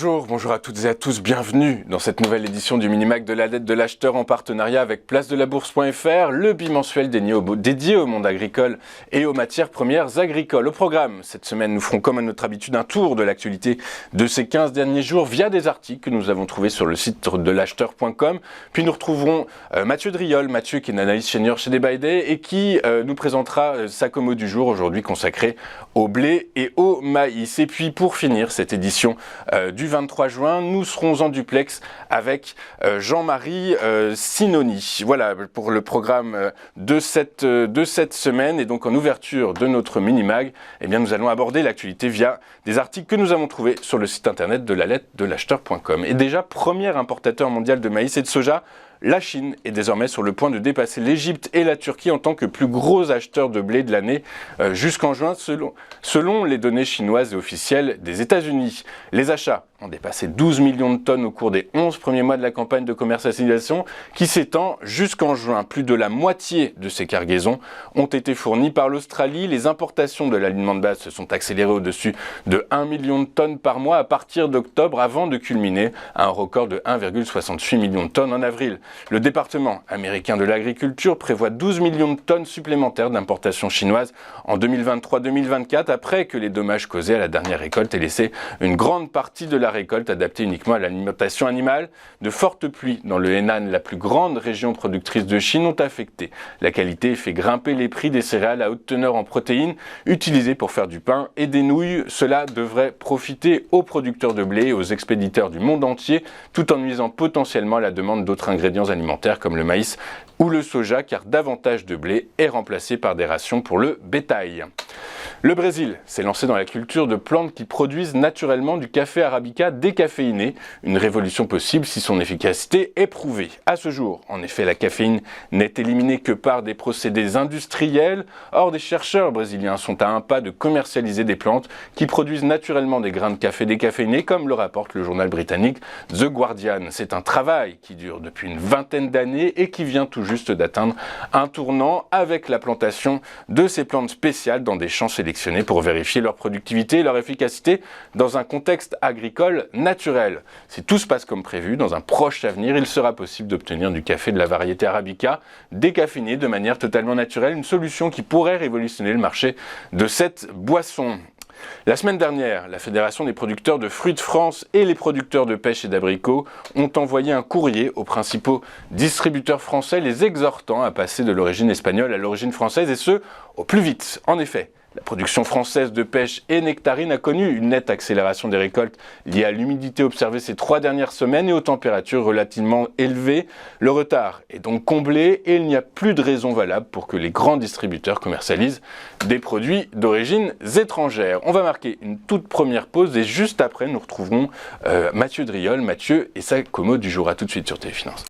Bonjour à toutes et à tous, bienvenue dans cette nouvelle édition du Minimac de la dette de l'acheteur en partenariat avec PlaceDeLaBourse.fr, le bimensuel dédié au monde agricole et aux matières premières agricoles. Au programme, cette semaine, nous ferons comme à notre habitude un tour de l'actualité de ces 15 derniers jours via des articles que nous avons trouvés sur le site de l'acheteur.com. Puis nous retrouverons Mathieu Driol, Mathieu qui est un analyste senior chez Day et qui nous présentera sa commo du jour aujourd'hui consacrée au blé et au maïs. Et puis pour finir cette édition du 23 juin, nous serons en duplex avec Jean-Marie Sinoni. Voilà pour le programme de cette semaine. Et donc en ouverture de notre mini-mag, eh bien, nous allons aborder l'actualité via des articles que nous avons trouvés sur le site internet de la lettre de l'acheteur.com. Et déjà, premier importateur mondial de maïs et de soja, la Chine est désormais sur le point de dépasser l'Égypte et la Turquie en tant que plus gros acheteurs de blé de l'année jusqu'en juin selon les données chinoises et officielles des États-Unis. Les achats ont dépassé 12 millions de tonnes au cours des 11 premiers mois de la campagne de commercialisation qui s'étend jusqu'en juin. Plus de la moitié de ces cargaisons ont été fournies par l'Australie. Les importations de l'aliment de base se sont accélérées au-dessus de 1 million de tonnes par mois à partir d'octobre avant de culminer à un record de 1,68 million de tonnes en avril. Le département américain de l'agriculture prévoit 12 millions de tonnes supplémentaires d'importations chinoises en 2023-2024 après que les dommages causés à la dernière récolte aient laissé une grande partie de la récolte adaptée uniquement à l'alimentation animale. De fortes pluies dans le Henan, la plus grande région productrice de Chine, ont affecté la qualité et fait grimper les prix des céréales à haute teneur en protéines utilisées pour faire du pain et des nouilles. Cela devrait profiter aux producteurs de blé et aux expéditeurs du monde entier tout en nuisant potentiellement à la demande d'autres ingrédients alimentaires comme le maïs ou le soja, car davantage de blé est remplacé par des rations pour le bétail. Le Brésil s'est lancé dans la culture de plantes qui produisent naturellement du café arabica décaféiné, une révolution possible si son efficacité est prouvée. À ce jour, en effet, la caféine n'est éliminée que par des procédés industriels. Or, des chercheurs brésiliens sont à un pas de commercialiser des plantes qui produisent naturellement des grains de café décaféinés, comme le rapporte le journal britannique The Guardian. C'est un travail qui dure depuis une vingtaine d'années et qui vient tout juste d'atteindre un tournant avec la plantation de ces plantes spéciales dans des champs sélectionnés pour vérifier leur productivité et leur efficacité dans un contexte agricole naturel. Si tout se passe comme prévu, dans un proche avenir, il sera possible d'obtenir du café de la variété arabica décaféiné de manière totalement naturelle, une solution qui pourrait révolutionner le marché de cette boisson. La semaine dernière, la Fédération des producteurs de fruits de France et les producteurs de pêche et d'abricots ont envoyé un courrier aux principaux distributeurs français les exhortant à passer de l'origine espagnole à l'origine française et ce, au plus vite. En effet, la production française de pêche et nectarine a connu une nette accélération des récoltes liée à l'humidité observée ces 3 dernières semaines et aux températures relativement élevées. Le retard est donc comblé et il n'y a plus de raison valable pour que les grands distributeurs commercialisent des produits d'origine étrangère. On va marquer une toute première pause et juste après nous retrouverons Mathieu Driol, Mathieu et sa commo du jour. À tout de suite sur Téléfinance.